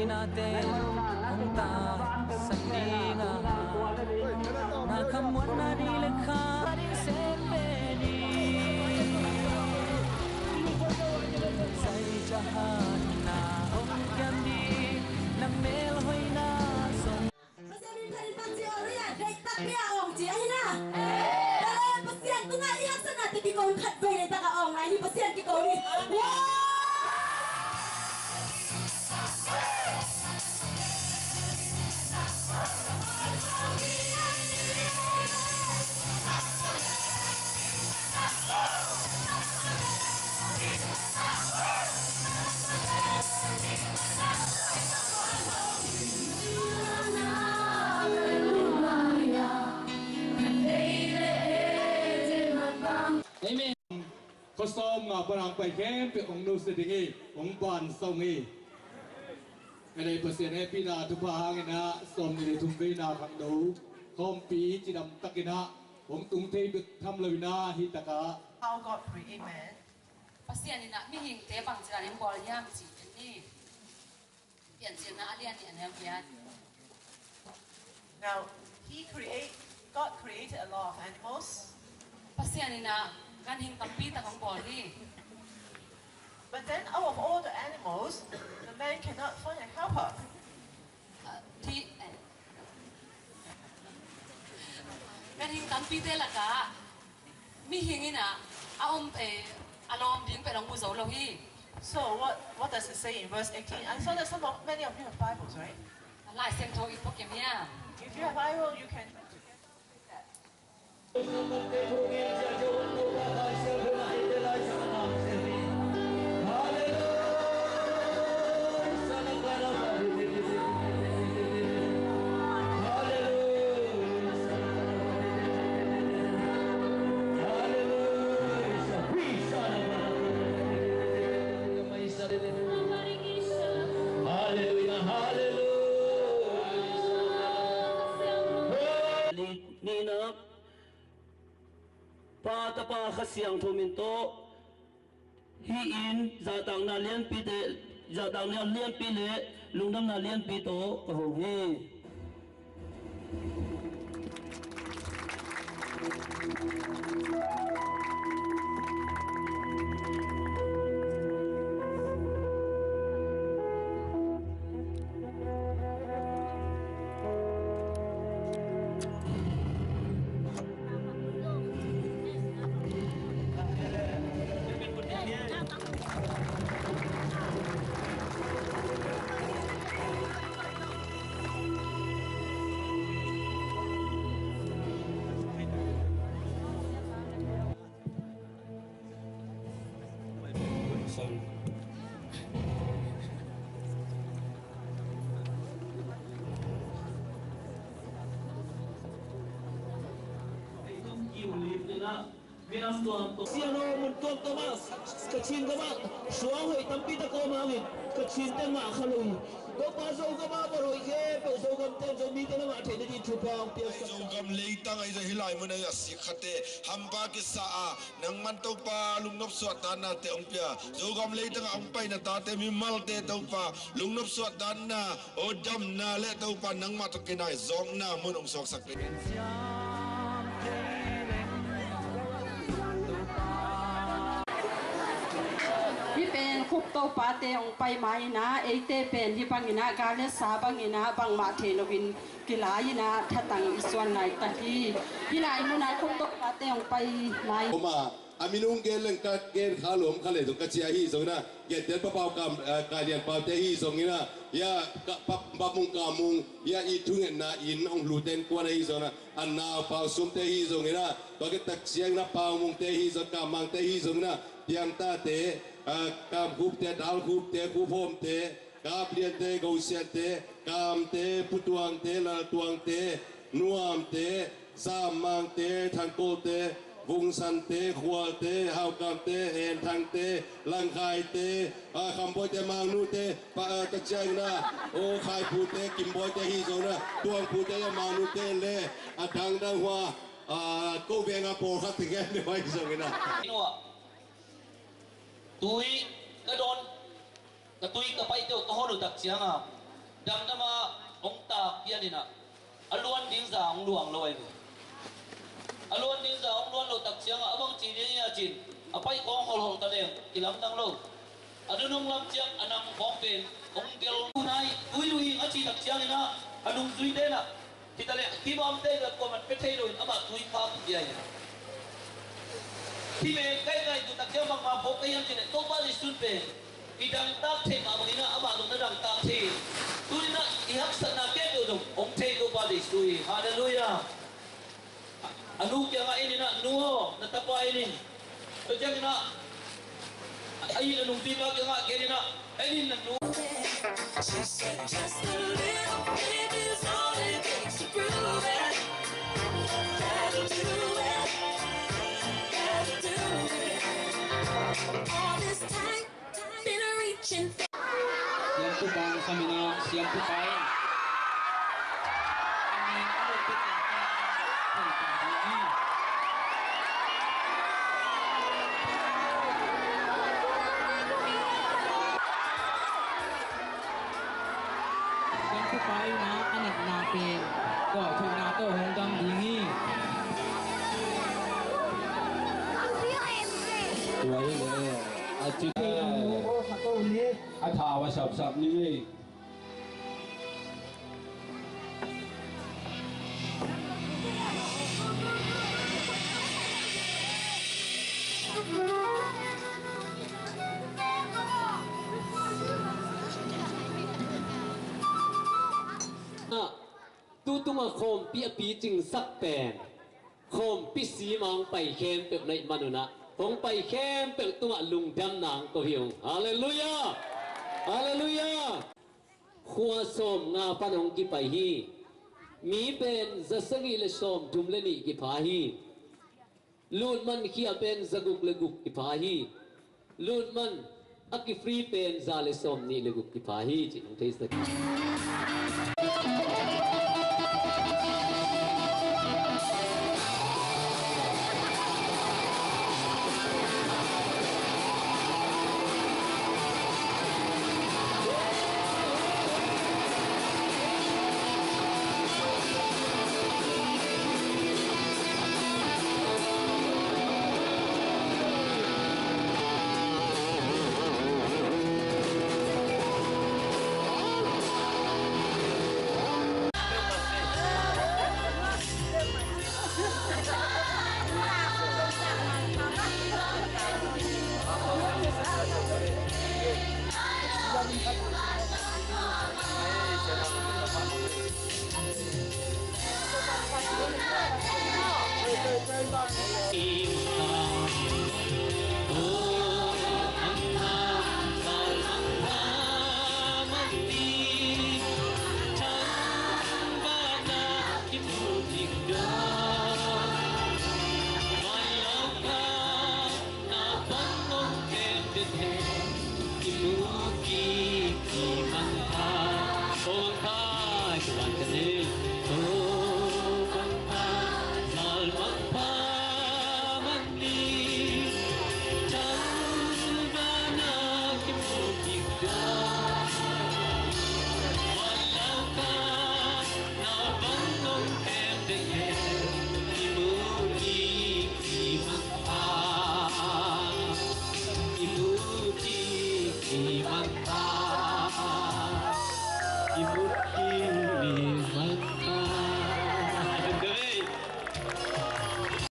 natin ang sanlinga Nakamuan na nilikha rin sepeni Say jahan na ong gandi Na melhoy na song Pasyanin ka rin pang si Orya Dahil takya ong siya na Dahil pasyan ko nga iyak sa natin Di ko ang katbay na takaong Ay ni pasyan ki ko ni Wow! Amen. Kosong nga parang pa kem pe ong nus dingi ong ban songi. Kaya pasien happy na tupahang na som ni tumbe na kang do. Kompi chidam takina ong tungte bit tham lewina hitaka. How God create man? Pasien ni nak mihing te bang jalan yang bol yang ji ni. Bian jen na alian ni anel bian. Now, God created a lot of animals. Pasien ni nak kan hing tampi tak ang bol ni. But then out of all the animals, the man cannot find a helper. Ti kan hing tampi te laka. Mihing ina aom alom ding pe long bu zo lo hi. So what does it say in verse 18? I saw that many of you have Bibles, right? Lai sem tho ipok kem ya. If you have Bible, you can read that. Nina pata pa khasyang thominto hiin zatang na lian pi de zatang na lian pi le lungdam na lian pi to ho he Minas tuan tu siano muntuan Thomas kecil gamak suang hui tampi tak kau mangin kecil tengah kalung kau pasau gamak baru ke pasau gam tem so mi tengah mati jadi cupang biasa so gam leitang ai hilai mana ya sikhate hampa ke saa nang mantau pa lungnop suat dana te ongpia so gam leitang ampai na ta te mi mal te tau pa lungnop suat dana o jam na le tau pa nang matakinai zong na mun ong sok sakเป็นคุปโตปาเตองไปไม้นะเอเตเป็นที่บังอินะกาเลสาบังอินะบังมาเทนวินกีฬายินะทัตังอิสวนไหนตะกี้ยินะอิมุนัยคุปโตปาเตองไปไม้มาอามินุงเกลเลงกัดเกลขาหลวมขาเลตุกัจเจียฮีสงนะเกตเดินปะเปากรรมการเรียนปาเตฮีสงนี่นะยาปะมุงกามุงยาอีทุ่งเงินนะอินองลูเตนกวนฮีสงนะอันนาปาสุมเตฮีสงนี่นะตัวเกตักเสียงนะปามุงเตฮีสงกามังเตฮีสงนะยังตาเตกามคุบเตดาลคุบเตคุบโฮมเตกาเปลี่ยนเตกอุเสียเตกามเตปุตวงเตลาตวงเตนัวมเตสามมังเตทังโกเตวงสันเตขวเตหาวกามเตเอ็นทางเตลังคายเตคำบอยเตมังนูเตปะตะเจงนะโอคายพูเตกิมบอยเตฮีโซนะตวงพูเตยมังนูเตเลทางดังว่ากูเวงอาโปขัดถึงแค่ไม่ไหวโซนะตุยกระโดน Katui kapai teu kahonu tak sianga. Dam nama ong tak pianina. Aluan ding za ong luang loi. Aluan ding za ong luang lo tak sianga abang chin ni chin. Apai kong hol ta deng ilam tang lo. Adunong lam chiang anam kong pen ong gel kunai lui achi tak siang ina anung zui dena. Kita le tibam te ga ko man petei lo aba tui kha dia ina. Tibe kai tu tak siang bang ma bok yang chin to ba li sun pe. Idang tak te ma bangina aba dong nadang tak te. Tulina ihak sana ke dong ong te ko ba li sui. Haleluya. Anu kya nga ini na nuo na tapa ini. Tujang na ay anong tiba kya nga kaya na ini na nuo. She said just a little bit is all it takes to prove it. Gotta do it. Gotta do it. All this time been reaching. Siang tupang sa mina, siang tupay. Siang tupay na anak natin. Ko, chung nato hanggang dingi. Tuwai le, atik atawa sab ni. Tu tung a khom pi ching sak pen khom pi si mang pai khem pe nei manuna hong pai khem pe tung a lung dam nang ko hiu hallelujah hallelujah khua som nga panong ki pai hi mi pen zasangi le som dum le ni ki pha hi lut man khia pen zaguk le guk ki pha hi lut man aki free pen za le som ni le guk ki pha hi chi nong thei sa He